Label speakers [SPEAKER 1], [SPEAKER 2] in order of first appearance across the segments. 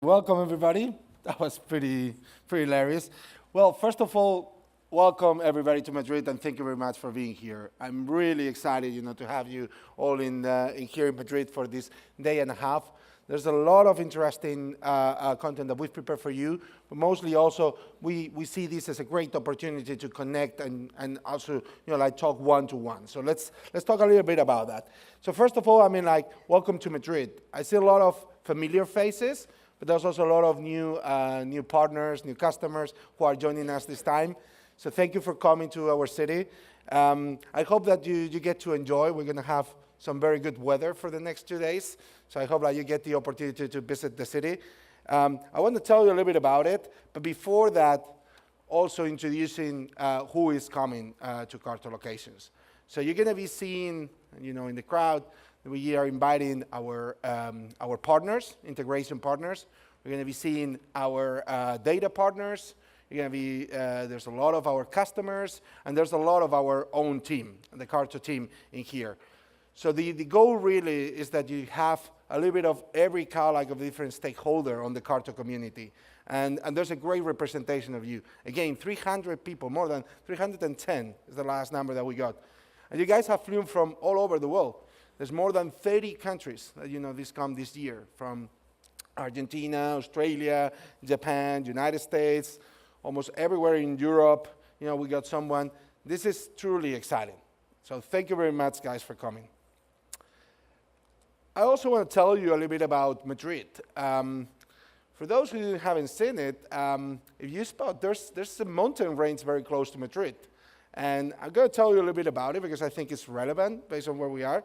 [SPEAKER 1] Welcome, everybody. That was pretty hilarious. Well, first of all, welcome everybody to Madrid, and thank you very much for being here. I'm really excited, to have you all in here in Madrid for this day and a half. There's a lot of interesting content that we've prepared for you, but mostly also we see this as a great opportunity to connect and also talk one-to-one. So let's talk a little bit about that. So first of all, welcome to Madrid. I see a lot of familiar faces, but there's also a lot of new partners, new customers who are joining us this time. So thank you for coming to our city. I hope that you get to enjoy. We're going to have some very good weather for the next 2 days. So I hope that you get the opportunity to visit the city. I want to tell you a little bit about it, but before that, also introducing who is coming to CARTO locations. So you're going to be seeing, in the crowd, we are inviting our partners, integration partners. We're going to be seeing our data partners. You're going to be, there's a lot of our customers, and there's a lot of our own team, the CARTO team in here. So the goal really is that you have a little bit of every of different stakeholder on the CARTO community. And there's a great representation of you. Again, 300 people, more than 310 is the last number that we got. And you guys have flown from all over the world. There's more than 30 countries that this come this year, from Argentina, Australia, Japan, United States, almost everywhere in Europe. We got someone. This is truly exciting. So thank you very much, guys, for coming. I also want to tell you a little bit about Madrid. For those who haven't seen it, if you spot, there's a mountain range very close to Madrid. And I'm going to tell you a little bit about it because I think it's relevant based on where we are.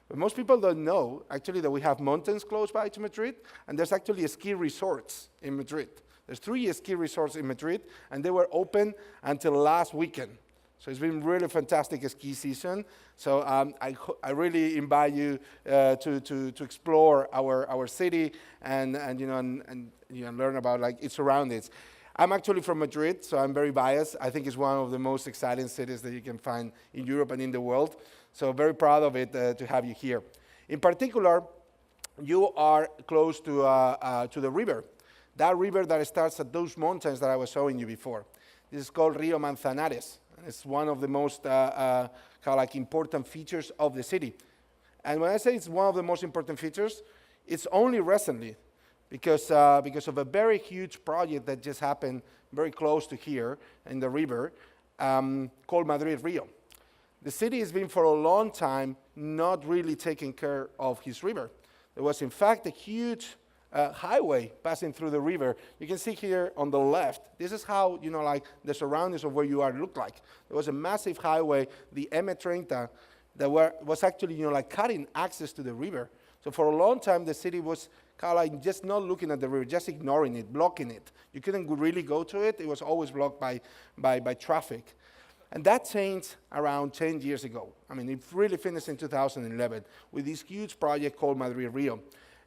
[SPEAKER 1] But most people don't know, actually, that we have mountains close by to Madrid, and there's actually ski resorts in Madrid. There's 3 ski resorts in Madrid, and they were open until last weekend. So it's been really fantastic ski season. So I really invite you to explore our city and learn about its surroundings. I'm actually from Madrid, so I'm very biased. I think it's one of the most exciting cities that you can find in Europe and in the world. So very proud of it to have you here. In particular, you are close to the river. That river that starts at those mountains that I was showing you before. This is called Rio Manzanares. It's one of the most important features of the city. And when I say it's one of the most important features, it's only recently because of a very huge project that just happened very close to here in the river called Madrid Rio. The city has been for a long time not really taking care of his river. There was, in fact, a huge highway passing through the river. You can see here on the left, this is how, the surroundings of where you are look like. There was a massive highway, the M30, that was actually, cutting access to the river. So for a long time, the city was just not looking at the river, just ignoring it, blocking it. You couldn't really go to it. It was always blocked by traffic. And that changed around 10 years ago. It really finished in 2011 with this huge project called Madrid Rio.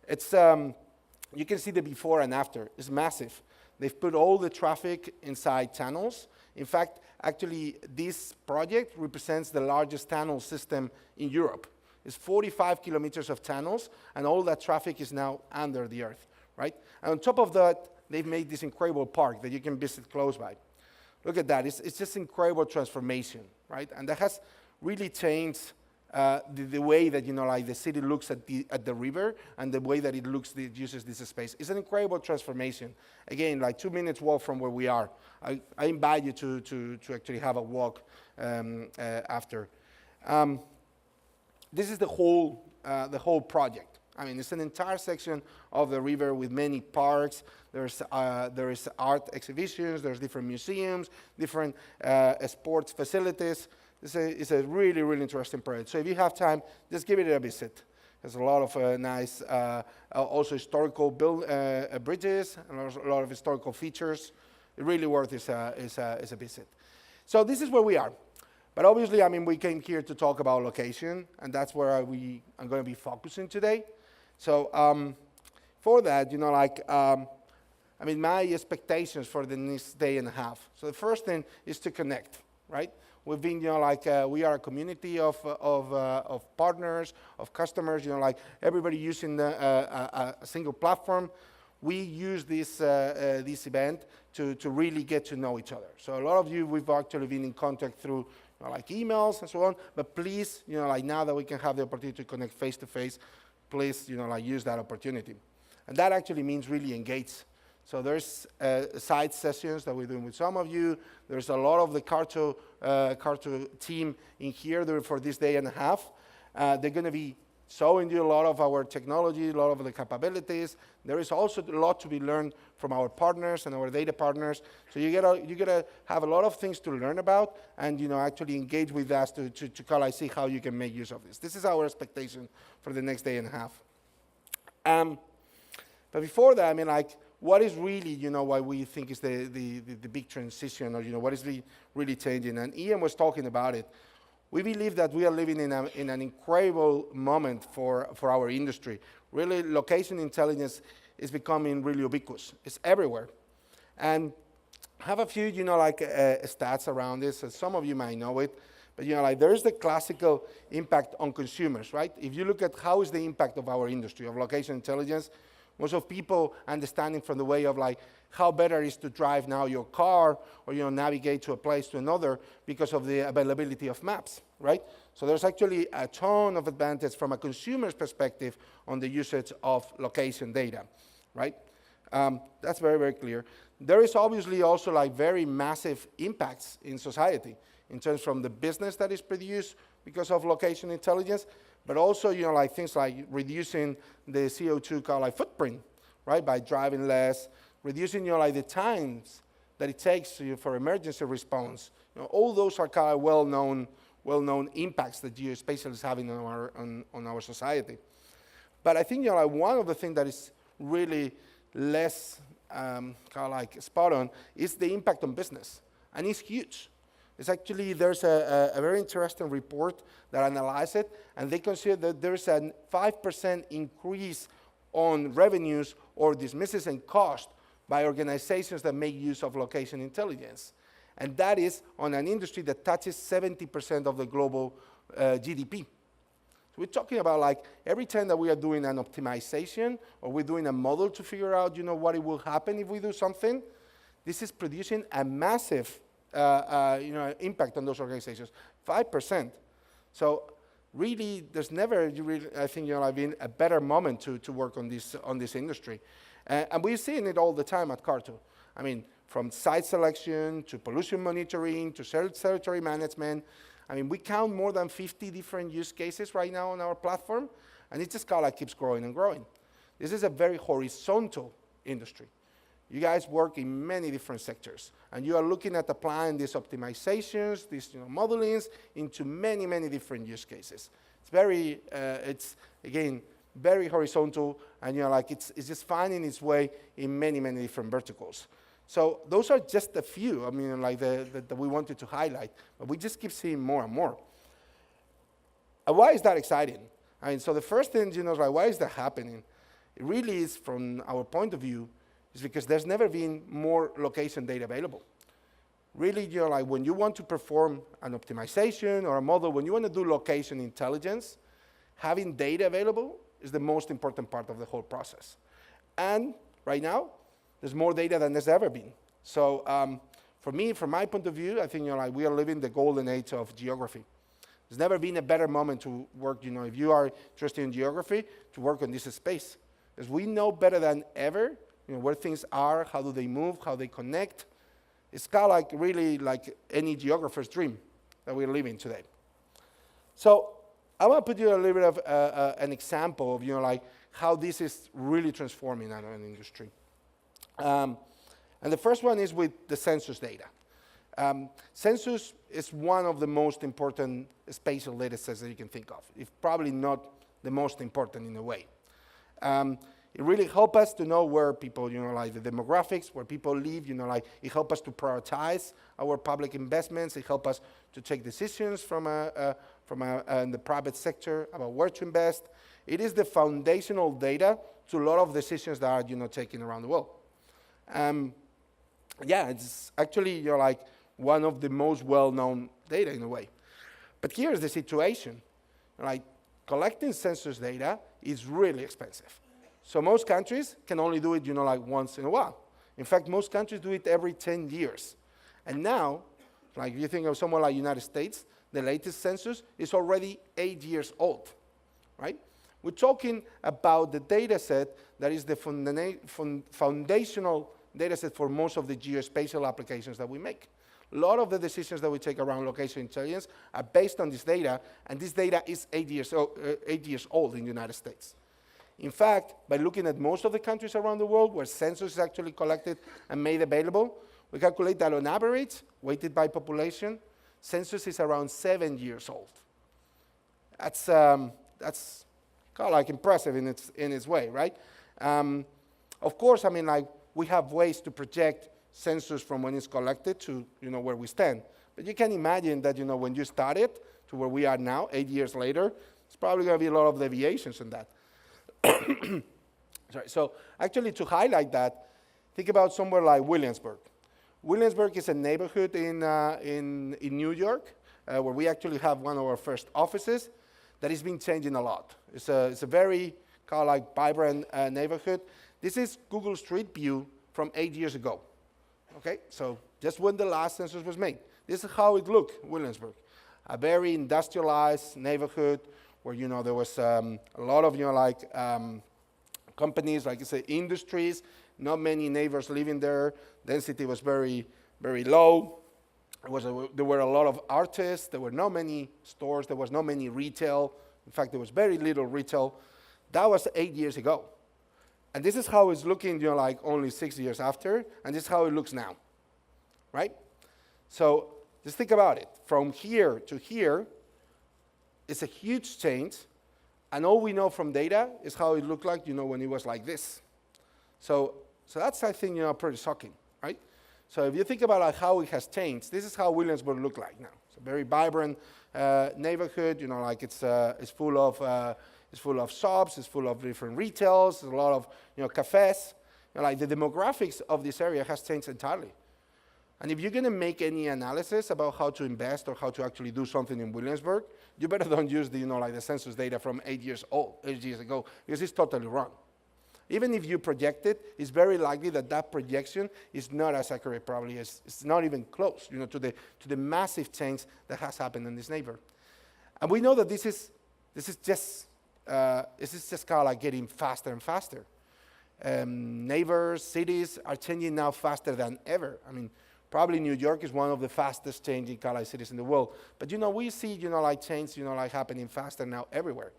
[SPEAKER 1] It's, you can see the before and after. It's massive. They've put all the traffic inside tunnels. In fact, actually, this project represents the largest tunnel system in Europe. It's 45 kilometers of tunnels, and all that traffic is now under the earth, right? And on top of that, they've made this incredible park that you can visit close by. Look at that. It's just incredible transformation, right? And that has really changed the way that the city looks at the river and the way that it uses this space. It's an incredible transformation. Again, 2 minutes walk from where we are. I invite you to actually have a walk after. This is the whole project. It's an entire section of the river with many parks. There is art exhibitions. There's different museums, different sports facilities. It's a really, really interesting project. So if you have time, just give it a visit. There's a lot of nice, also historical bridges, and a lot of historical features. It really worth is a visit. So this is where we are. But obviously, we came here to talk about location, and that's where I'm going to be focusing today. So for that, my expectations for the next day and a half. So the first thing is to connect, right? We've been, we are a community of partners, of customers, everybody using a single platform. we use this event to really get to know each other. So a lot of you, we've actually been in contact through like emails and so on, but please, like now that we can have the opportunity to connect face to face, please, like use that opportunity. And that actually means really engage. So there's side sessions that we're doing with some of you. There's a lot of the CARTO team in here for this day and a half. They're going to be showing you a lot of our technology, a lot of the capabilities. There is also a lot to be learned from our partners and our data partners. So you gotta have a lot of things to learn about, and actually engage with us to kind of see how you can make use of this. This is our expectation for the next day and a half. But before that, I mean, like, what is really, why we think is the big transition, or what is really changing? And Ian was talking about it. We believe that we are living in an incredible moment for our industry. Really, location intelligence is becoming really ubiquitous. It's everywhere. And I have a few, stats around this. Some of you might know it. But, there's the classical impact on consumers, right? If you look at how is the impact of our industry, of location intelligence, most of people understanding from the way of how better it is to drive now your car, or navigate to a place to another because of the availability of maps, right? So there's actually a ton of advantage from a consumer's perspective on the usage of location data, right? That's very, very clear. There is obviously also very massive impacts in society in terms from the business that is produced because of location intelligence, but also things like reducing the CO2 footprint, right, by driving less, reducing the times that it takes for emergency response. All those are kind of well-known impacts that geospatial is having on our society. But I think one of the things that is really less spot on is the impact on business, and it's huge. It's actually, there's a very interesting report that analyzes it, and they consider that there's a 5% increase on revenues or dismisses and cost by organizations that make use of location intelligence. And that is on an industry that touches 70% of the global GDP. So we're talking about every time that we are doing an optimization, or we're doing a model to figure out what it will happen if we do something, this is producing a massive impact on those organizations, 5%. So really, there's never, I think, been a better moment to work on this industry. And we're seeing it all the time at CARTO. I mean, from site selection to pollution monitoring to territory management. I mean, we count more than 50 different use cases right now on our platform, and it just keeps growing and growing. This is a very horizontal industry. You guys work in many different sectors, and you are looking at applying these optimizations, these modelings into many, many different use cases. It's very, again, very horizontal, and it's just finding its way in many, many different verticals. So those are just a few, I mean, that we wanted to highlight, but we just keep seeing more and more. And why is that exciting? I mean, so the first thing, why is that happening? It really is, from our point of view, is because there's never been more location data available. Really, when you want to perform an optimization or a model, when you want to do location intelligence, having data available is the most important part of the whole process. And right now, there's more data than there's ever been. So for me, from my point of view, I think we are living the golden age of geography. There's never been a better moment to work, if you are interested in geography, to work on this space. Because we know better than ever where things are, how do they move, how they connect. It's kind of really like any geographer's dream that we're living today. So I want to put you a little bit of an example of how this is really transforming our industry. And the first one is with the census data. Census is one of the most important spatial data sets that you can think of. It's probably not the most important in a way. It really helps us to know where people, the demographics, where people live, it helps us to prioritize our public investments. It helps us to take decisions from the private sector about where to invest. It is the foundational data to a lot of decisions that are, taken around the world. Yeah, it's actually, one of the most well-known data in a way. But here's the situation, collecting census data is really expensive. So most countries can only do it, like once in a while. In fact, most countries do it every 10 years. And now, like if you think of somewhere like United States, the latest census is already 8 years old, right? We're talking about the data set that is the foundational data set for most of the geospatial applications that we make. A lot of the decisions that we take around location intelligence are based on this data, and this data is 8 years old in the United States. In fact, by looking at most of the countries around the world where census is actually collected and made available, we calculate that on average, weighted by population, census is around 7 years old. That's kind of like impressive in its way, right? Of course, I mean, like we have ways to project census from when it's collected to where we stand. But you can imagine that when you started to where we are now, 8 years later, it's probably going to be a lot of deviations in that. Sorry. So actually, to highlight that, think about somewhere like Williamsburg. Williamsburg is a neighborhood in New York where we actually have one of our first offices that has been changing a lot. It's a very kind of like vibrant neighborhood. This is Google Street View from 8 years ago. Okay, so just when the last census was made. This is how it looked, Williamsburg. A very industrialized neighborhood where there was a lot of companies, like I say, industries. Not many neighbors living there. Density was very, very low. There were a lot of artists. There were not many stores. There was not many retail. In fact, there was very little retail. That was 8 years ago. And this is how it's looking, like only 6 years after. And this is how it looks now, right? So just think about it. From here to here, it's a huge change, and all we know from data is how it looked like, when it was like this. So that's, I think, pretty shocking, right? So if you think about like how it has changed, this is how Williamsburg look like now. It's a very vibrant neighborhood, like it's full of shops, it's full of different retails, there's a lot of, cafes. Like the demographics of this area has changed entirely. And if you're going to make any analysis about how to invest or how to actually do something in Williamsburg, you better don't use the, like the census data from 8 years ago, because it's totally wrong. Even if you project it, it's very likely that that projection is not as accurate, probably as it's not even close, to the massive change that has happened in this neighborhood. And we know that this is just kind of like getting faster and faster. Neighbors, cities are changing now faster than ever. I mean, probably New York is one of the fastest changing kind of like cities in the world. But we see like change like happening faster now everywhere.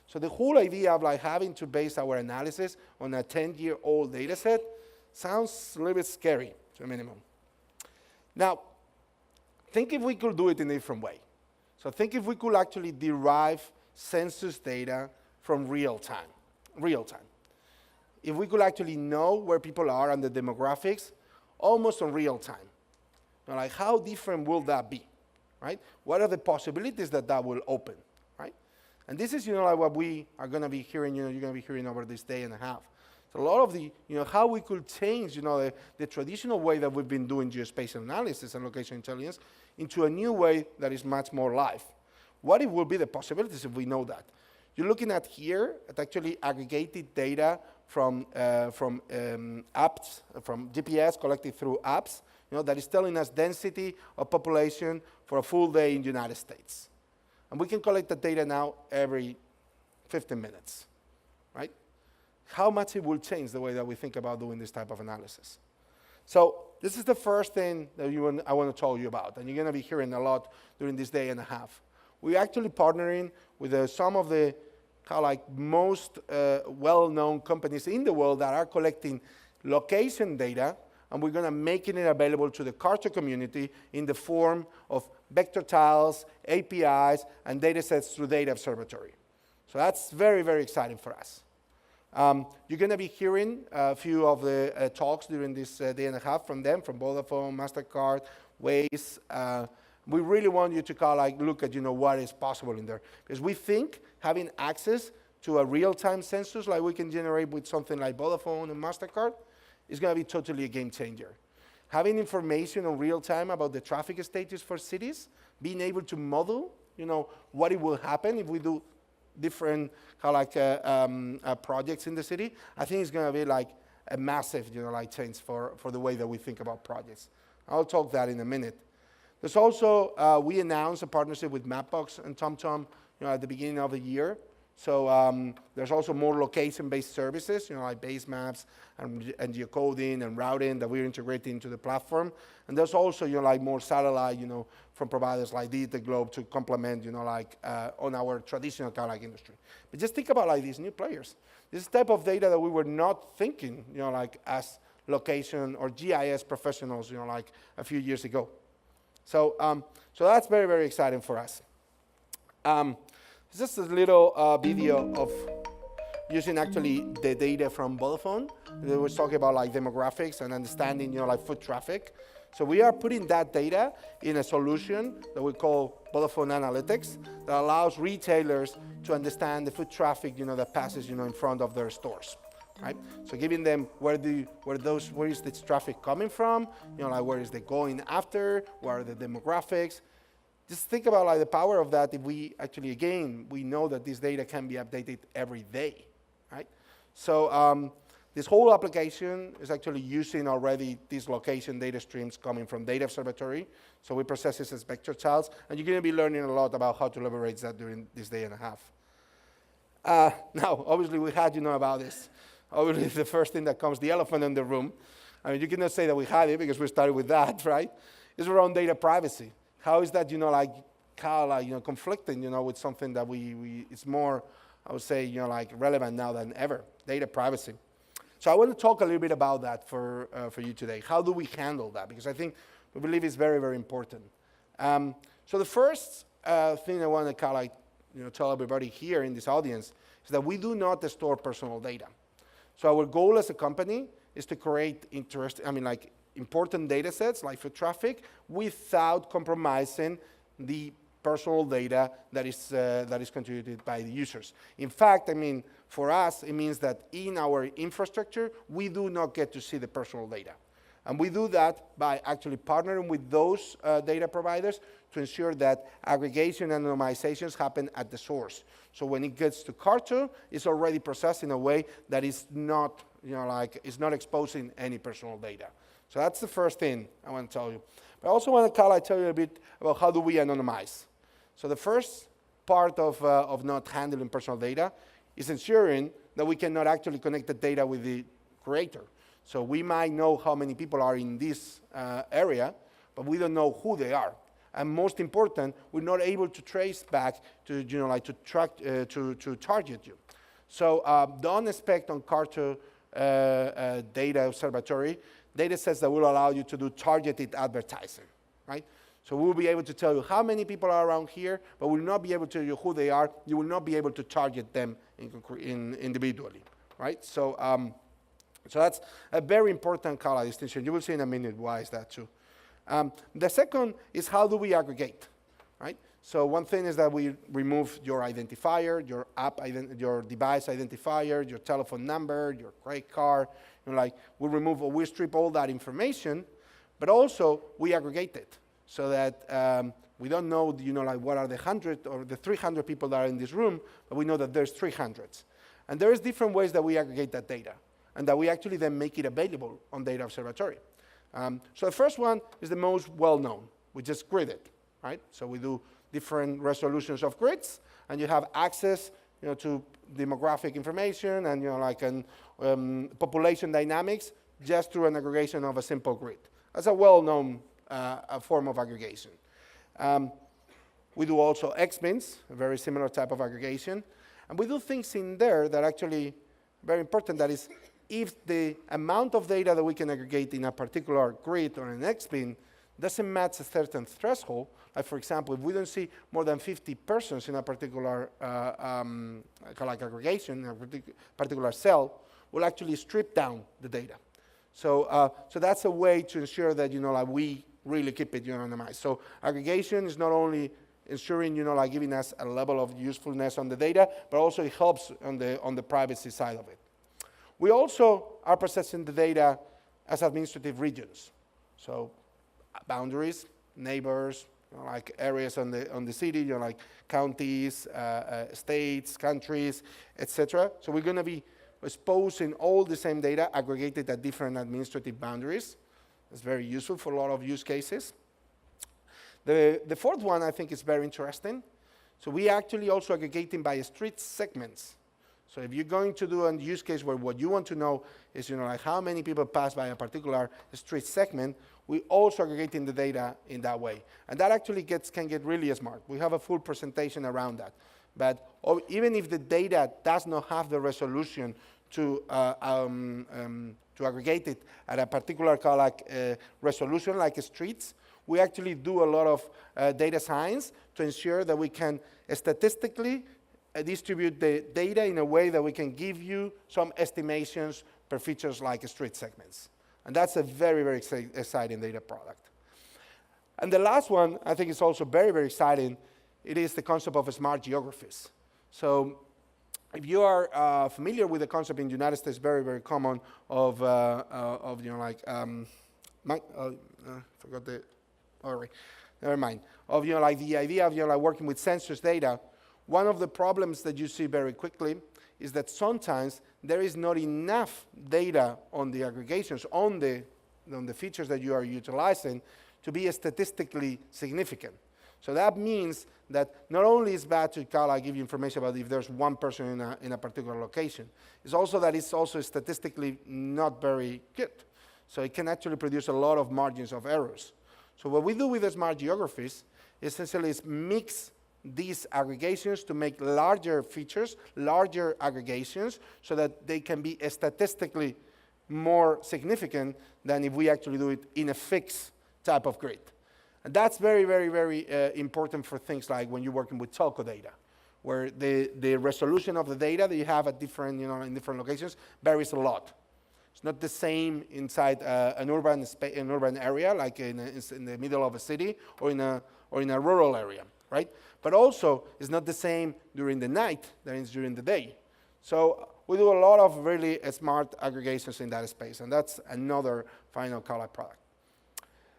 [SPEAKER 1] So the whole idea of like having to base our analysis on a 10-year-old data set sounds a little bit scary to a minimum. Now, think if we could do it in a different way. So think if we could actually derive census data from real time. If we could actually know where people are and the demographics almost in real time. Like how different will that be, right? What are the possibilities that will open, right? And this is, like what we are going to be hearing, you're going to be hearing over this day and a half. So a lot of the, how we could change, the traditional way that we've been doing geospatial analysis and location intelligence into a new way that is much more live. What will be the possibilities if we know that? You're looking at here at actually aggregated data from apps, from GPS collected through apps, that is telling us density of population for a full day in the United States. And we can collect the data now every 15 minutes, right? How much it will change the way that we think about doing this type of analysis. So this is the first thing that I want to tell you about, and you're going to be hearing a lot during this day and a half. We're actually partnering with some of the kind of like most well-known companies in the world that are collecting location data, and we're going to make it available to the CARTO community in the form of vector tiles, APIs, and data sets through Data Observatory. So that's very, very exciting for us. You're going to be hearing a few of the talks during this day and a half from them, from Vodafone, MasterCard, Waze. We really want you to kind of like look at what is possible in there. Because we think having access to a real-time census like we can generate with something like Vodafone and MasterCard is going to be totally a game changer. Having information on real time about the traffic status for cities, being able to model, what it will happen if we do different kind of like projects in the city, I think it's going to be like a massive, like change for the way that we think about projects. I'll talk that in a minute. There's also, we announced a partnership with Mapbox and TomTom, at the beginning of the year. So there's also more location-based services, like base maps and geocoding and routing that we're integrating into the platform. And there's also, like more satellite, from providers like the Globe to complement, like on our traditional kind of like industry. But just think about like these new players. This type of data that we were not thinking, like as location or GIS professionals, like a few years ago. So, so that's very, very exciting for us. It's just a little video of using actually the data from Vodafone. They was talking about like demographics and understanding, like foot traffic. So we are putting that data in a solution that we call Vodafone Analytics that allows retailers to understand the foot traffic, that passes, in front of their stores, right? So giving them where is this traffic coming from, like where is they going after, what are the demographics. Just think about like the power of that if we actually, again, we know that this data can be updated every day, right? So this whole application is actually using already these location data streams coming from Data Observatory. So we process this as vector tiles, and you're going to be learning a lot about how to leverage that during this day and a half. Now, obviously, we had about this. Obviously, the first thing that comes, the elephant in the room. I mean, you cannot say that we had it because we started with that, right? It's around data privacy. How is that, like, kind of like, conflicting, with something that it's more, I would say, like relevant now than ever, data privacy. So I want to talk a little bit about that for you today. How do we handle that? Because I think we believe it's very, very important. So the first thing I want to kind of like, tell everybody here in this audience is that we do not store personal data. So our goal as a company is to create important data sets like foot traffic without compromising the personal data that is contributed by the users. In fact, for us, it means that in our infrastructure, we do not get to see the personal data. And we do that by actually partnering with those data providers to ensure that aggregation and anonymizations happen at the source. So when it gets to CARTO, it's already processed in a way that is not, is not exposing any personal data. So that's the first thing I want to tell you. But I also want to tell you a bit about how do we anonymize. So the first part of not handling personal data is ensuring that we cannot actually connect the data with the creator. So we might know how many people are in this area, but we don't know who they are. And most important, we're not able to trace back to, to target you. So don't expect on CARTO Data Observatory data sets that will allow you to do targeted advertising, right? So we'll be able to tell you how many people are around here, but we'll not be able to tell you who they are. You will not be able to target them individually, right? So, so that's a very important color distinction. You will see in a minute why is that too. The second is how do we aggregate, right? So one thing is that we remove your identifier, your your device identifier, your telephone number, your credit card. We strip all that information, but also we aggregate it so that we don't know, what are the 100 or the 300 people that are in this room, but we know that there's 300. And there's different ways that we aggregate that data, and that we actually then make it available on Data Observatory. So the first one is the most well-known. We just grid it, right? So we do different resolutions of grids, and you have access, to demographic information and population dynamics just through an aggregation of a simple grid. That's a well-known form of aggregation. We do also XBINs, a very similar type of aggregation, and we do things in there that actually very important. That is, if the amount of data that we can aggregate in a particular grid or an XBIN doesn't match a certain threshold, like for example, if we don't see more than 50 persons in a particular aggregation, in a particular cell, we'll actually strip down the data. So, so that's a way to ensure that we really keep it anonymized. So aggregation is not only ensuring giving us a level of usefulness on the data, but also it helps on the privacy side of it. We also are processing the data as administrative regions. So boundaries, neighbors, like areas on the city, like counties, states, countries, etc. So we're going to be exposing all the same data aggregated at different administrative boundaries. It's very useful for a lot of use cases. The fourth one I think is very interesting. So we actually also aggregating by street segments. So if you're going to do a use case where what you want to know is, like how many people pass by a particular street segment, we also aggregating the data in that way. And that actually can get really smart. We have a full presentation around that. But even if the data does not have the resolution to aggregate it at a particular resolution like streets, we actually do a lot of data science to ensure that we can statistically distribute the data in a way that we can give you some estimations per features like street segments. And that's a very, very exciting data product. And the last one, I think is also very, very exciting. It is the concept of smart geographies. So if you are familiar with the concept in the United States, very, very common of forgot the, all right, never mind. Of, like the idea of, like working with census data. One of the problems that you see very quickly is that sometimes there is not enough data on the aggregations, on the features that you are utilizing to be statistically significant. So that means that not only is bad to give you information about if there's one person in a particular location, it's also that it's also statistically not very good. So it can actually produce a lot of margins of errors. So what we do with the smart geographies essentially is mix these aggregations to make larger features, larger aggregations, so that they can be statistically more significant than if we actually do it in a fixed type of grid. And that's very, very, very important for things like when you're working with telco data, where the resolution of the data that you have at different, in different locations varies a lot. It's not the same inside an urban area, like in the middle of a city, or in a rural area, right? But also, it's not the same during the night than it's during the day. So we do a lot of really smart aggregations in that space, and that's another final product.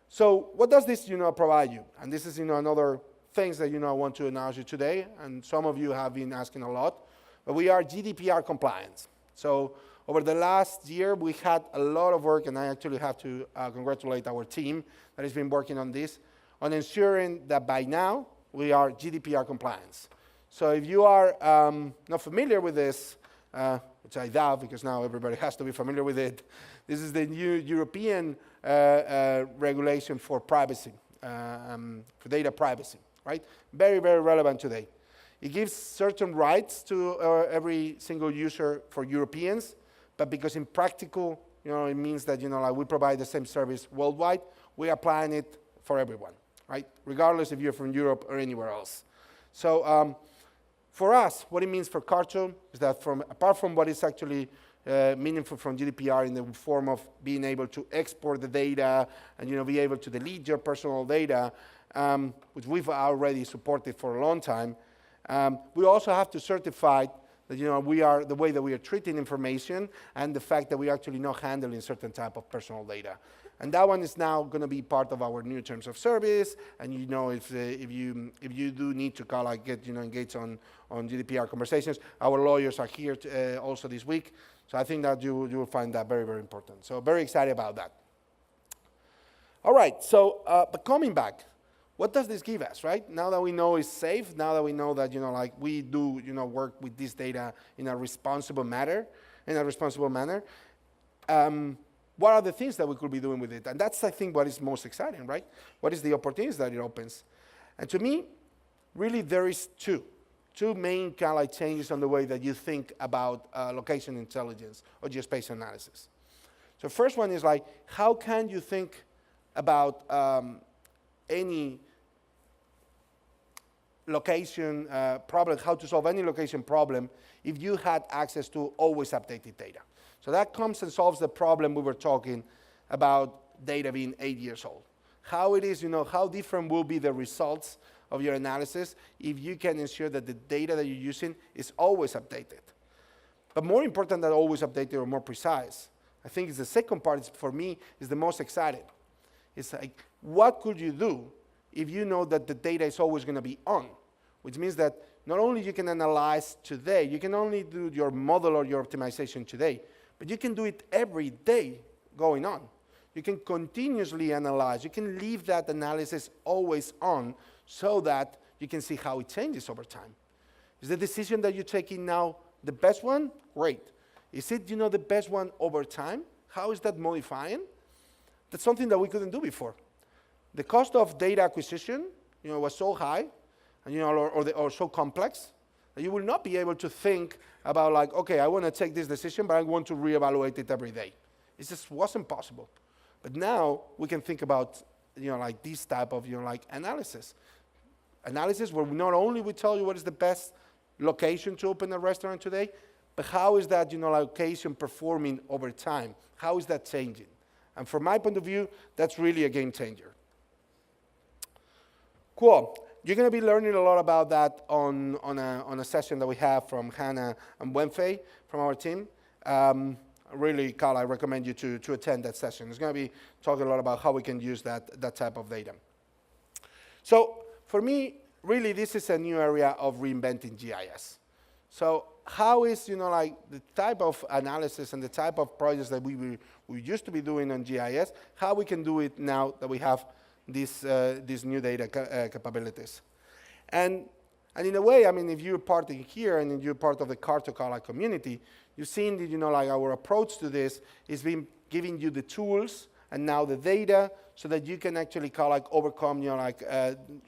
[SPEAKER 1] So what does this, provide you? And this is, another things that, I want to announce you today, and some of you have been asking a lot, but we are GDPR compliant. So over the last year, we had a lot of work, and I actually have to congratulate our team that has been working on this, on ensuring that by now, we are GDPR compliant. So if you are not familiar with this, which I doubt because now everybody has to be familiar with it, this is the new European regulation for privacy, for data privacy, right? Very, very relevant today. It gives certain rights to every single user for Europeans, but because in practical, it means that, like we provide the same service worldwide, we are applying it for everyone, right? Regardless if you're from Europe or anywhere else. So for us, what it means for CARTO is that apart from what is actually meaningful from GDPR in the form of being able to export the data and be able to delete your personal data, which we've already supported for a long time, we also have to certify that we are the way that we are treating information and the fact that we are actually not handling certain type of personal data. And that one is now going to be part of our new terms of service. And if you do need to get engaged on GDPR conversations, our lawyers are here also this week. So I think that you will find that very, very important. So very excited about that. All right. So but coming back, what does this give us, right? Now that we know it's safe, now that we know that we do work with this data in a responsible manner, what are the things that we could be doing with it? And that's, I think, what is most exciting, right? What is the opportunities that it opens? And to me, really, there is two main changes on the way that you think about location intelligence or geospatial analysis. So first one is how can you think about any location problem, how to solve any location problem if you had access to always updated data. So that comes and solves the problem we were talking about data being 8 years old. How it is, how different will be the results of your analysis if you can ensure that the data that you're using is always updated. But more important than always updated or more precise, I think is the second part, for me, is the most exciting. It's what could you do if you know that the data is always going to be on, which means that not only you can analyze today, you can only do your model or your optimization today, but you can do it every day going on. You can continuously analyze. You can leave that analysis always on so that you can see how it changes over time. Is the decision that you're taking now the best one? Great. Is it, the best one over time? How is that modifying? That's something that we couldn't do before. The cost of data acquisition, was so high, and or so complex that you will not be able to think about like, okay, I want to take this decision, but I want to reevaluate it every day. It just wasn't possible. But now we can think about, like this type of, like analysis. Analysis where not only we tell you what is the best location to open a restaurant today, but how is that, location performing over time? How is that changing? And from my point of view, that's really a game changer. Cool. You're going to be learning a lot about that on a session that we have from Hannah and Wenfei from our team. Really, Carl, I recommend you to attend that session. It's going to be talking a lot about how we can use that type of data. So for me, really, this is a new area of reinventing GIS. So how is, like the type of analysis and the type of projects that we used to be doing on GIS, how we can do it now that we have these new data capabilities. And in a way, I mean, if you're part of here and if you're part of the CARTO community, you've seen that, like our approach to this is been giving you the tools and now the data so that you can actually overcome,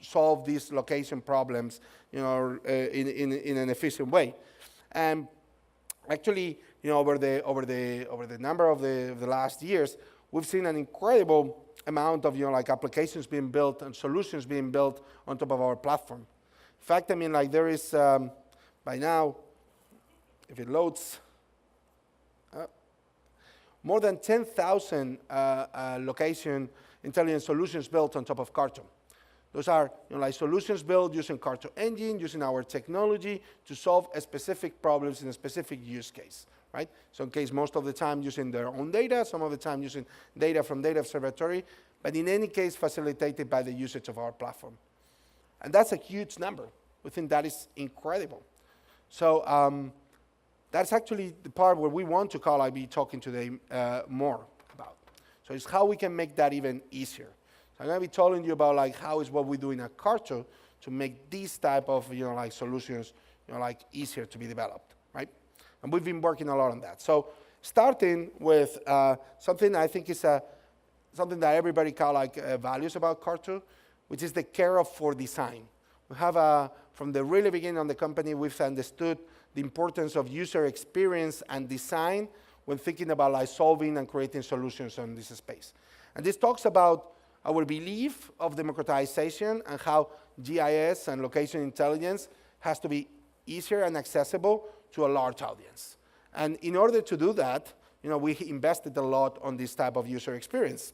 [SPEAKER 1] solve these location problems, in an efficient way. And actually, over the number of the last years, we've seen an incredible amount of, applications being built and solutions being built on top of our platform. In fact, I mean, there is, by now, if it loads, more than 10,000 location intelligence solutions built on top of CARTO. Those are solutions built using CARTO engine, using our technology to solve a specific problems in a specific use case, right? So in case most of the time using their own data, some of the time using data from Data Observatory, but in any case facilitated by the usage of our platform. And that's a huge number. We think that is incredible. So that's actually the part where we want to be talking today more about. So it's how we can make that even easier. So I'm going to be telling you about how is what we're doing at CARTO to make these type of solutions easier to be developed, right? And we've been working a lot on that. So starting with something I think is something that everybody values about CARTO, which is the care for design. We have from the really beginning of the company, we've understood the importance of user experience and design when thinking about solving and creating solutions on this space. And this talks about our belief of democratization and how GIS and location intelligence has to be easier and accessible to a large audience. And in order to do that, we invested a lot on this type of user experience.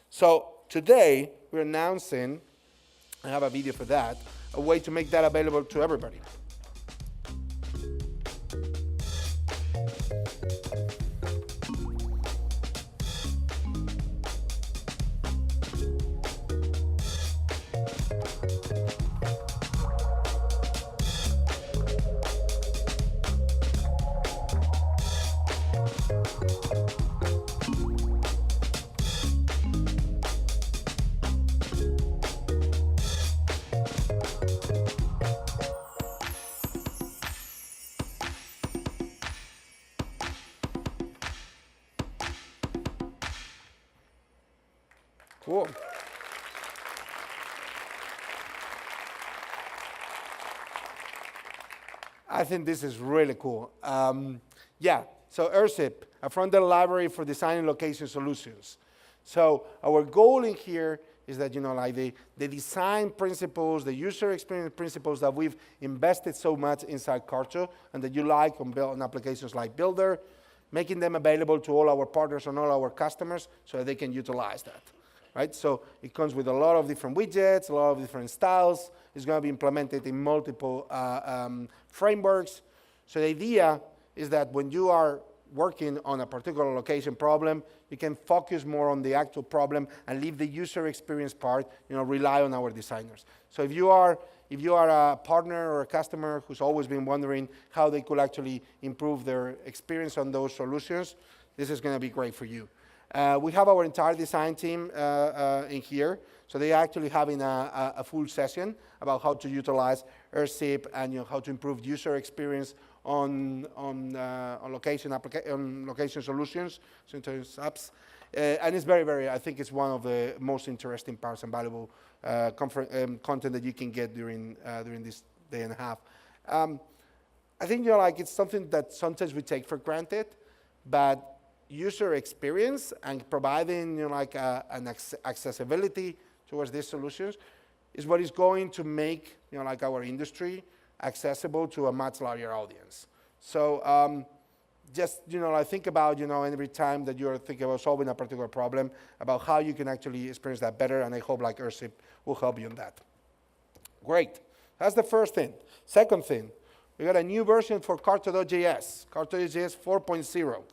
[SPEAKER 1] So today, we're announcing, I have a video for that, a way to make that available to everybody. Cool. I think this is really cool. Yeah, so ERSIP, a frontier library for designing location solutions. So our goal in here is that, the design principles, the user experience principles that we've invested so much inside CARTO and that you like on applications like Builder, making them available to all our partners and all our customers so that they can utilize that. Right? So it comes with a lot of different widgets, a lot of different styles. It's going to be implemented in multiple frameworks. So the idea is that when you are working on a particular location problem, you can focus more on the actual problem and leave the user experience part, rely on our designers. So if you are a partner or a customer who's always been wondering how they could actually improve their experience on those solutions, this is going to be great for you. We have our entire design team in here. So they're actually having a full session about how to utilize AirShip and how to improve user experience on location solutions, sometimes apps. And it's very, I think it's one of the most interesting parts and valuable content that you can get during this day and a half. I think it's something that sometimes we take for granted, but user experience and providing an accessibility towards these solutions is what is going to make our industry accessible to a much larger audience. So just I think about every time that you're thinking about solving a particular problem, about how you can actually experience that better, and I hope AirShip will help you in that. Great. That's the first thing. Second thing, we got a new version for CARTO.js, CARTO.js 4.0.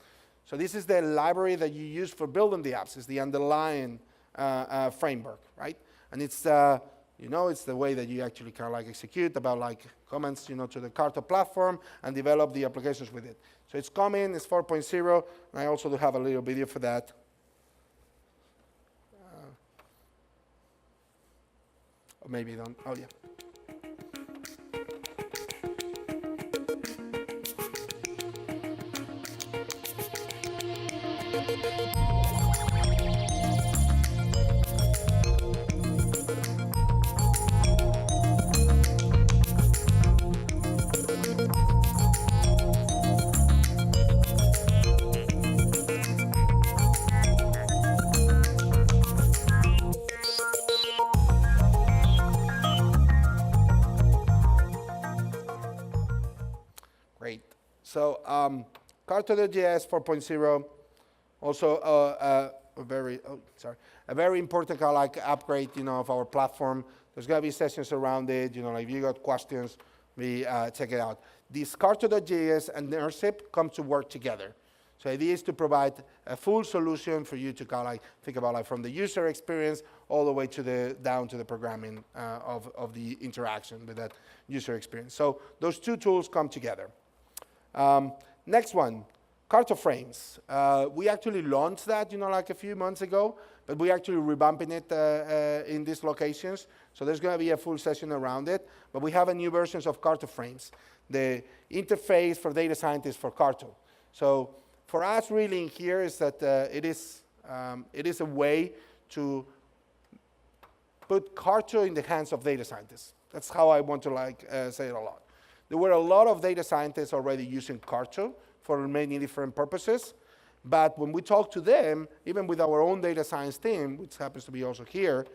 [SPEAKER 1] So this is the library that you use for building the apps. It's the underlying framework, right? And it's it's the way that you actually kind of execute about comments to the CARTO platform and develop the applications with it. So it's coming, it's 4.0, and I also do have a little video for that. Or maybe you don't. Oh yeah. Great. So CARTO.js 4.0, also a very important upgrade, of our platform. There's going to be sessions around it. If you got questions, check it out. This CARTO.js and AirShip come to work together. So the idea is to provide a full solution for you to think about from the user experience all the way down to the programming of the interaction with that user experience. So those two tools come together. Next one, CARTO frames. We actually launched that, a few months ago, but we're actually revamping it in these locations. So there's going to be a full session around it. But we have a new versions of CARTO frames, the interface for data scientists for CARTO. So for us, really, in here is that it is a way to put CARTO in the hands of data scientists. That's how I want to say it a lot. There were a lot of data scientists already using CARTO for many different purposes. But when we talk to them, even with our own data science team, which happens to be also here,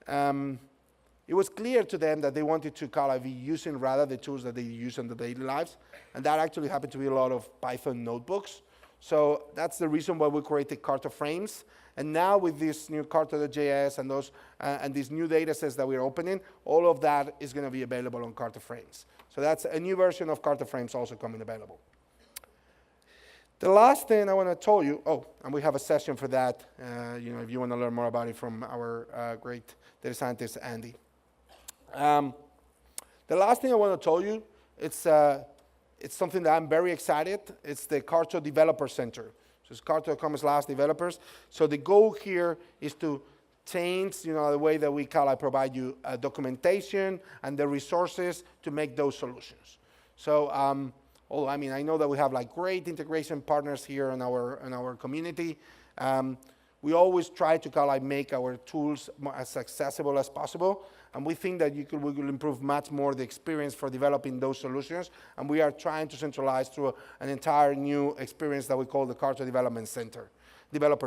[SPEAKER 1] it was clear to them that they wanted to be using rather the tools that they use in their daily lives. And that actually happened to be a lot of Python notebooks. So that's the reason why we created CARTO frames. And now with this new CARTO.js and these new data sets that we're opening, all of that is going to be available on CARTO frames. So that's a new version of CARTO frames also coming available. The last thing I want to tell you, and we have a session for that, if you want to learn more about it from our great data scientist, Andy. The last thing I want to tell you, it's something that I'm very excited. It's the CARTO Developer Center. So it's CARTO.com/developers. So the goal here is to change, the way that we provide you documentation and the resources to make those solutions. So, I know that we have great integration partners here in our community. We always try to make our tools as accessible as possible, and we think that we will improve much more the experience for developing those solutions. And we are trying to centralize through an entire new experience that we call the CARTO Developer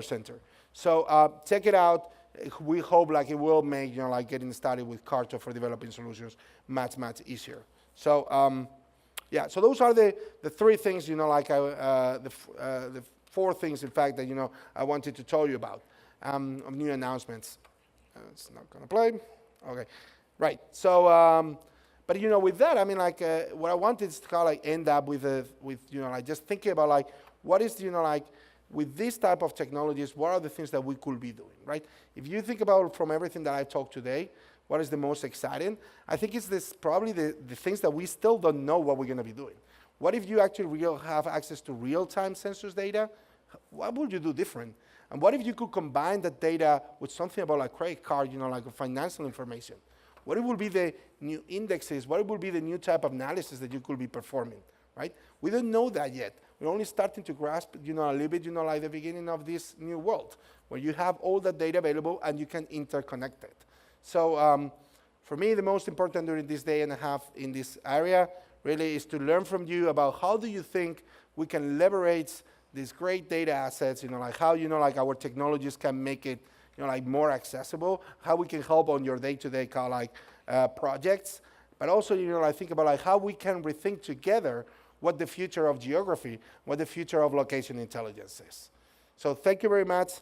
[SPEAKER 1] Center. So check it out. We hope it will make getting started with CARTO for developing solutions much easier. So yeah, so those are the three things, the four things, in fact, that I wanted to tell you about of new announcements. It's not going to play. Okay, right. So, but with that, what I wanted is to end up with just thinking about what is, like, with this type of technologies, what are the things that we could be doing, right? If you think about from everything that I talked today, what is the most exciting? I think it's this probably the things that we still don't know what we're going to be doing. What if you actually have access to real-time sensors data? What would you do different? And what if you could combine that data with something about like credit card, like financial information? What it will be the new indexes? What it will be the new type of analysis that you could be performing, right? We don't know that yet. We're only starting to grasp, a little bit, like the beginning of this new world, where you have all that data available and you can interconnect it. So for me, the most important during this day and a half in this area really is to learn from you about how do you think we can leverage these great data assets, like how, like our technologies can make it, like more accessible, how we can help on your day-to-day projects, but also, like think about like how we can rethink together what the future of geography, what the future of location intelligence is. So thank you very much.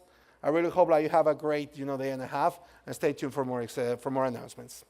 [SPEAKER 1] I really hope that you have a great, day and a half, and stay tuned for more announcements.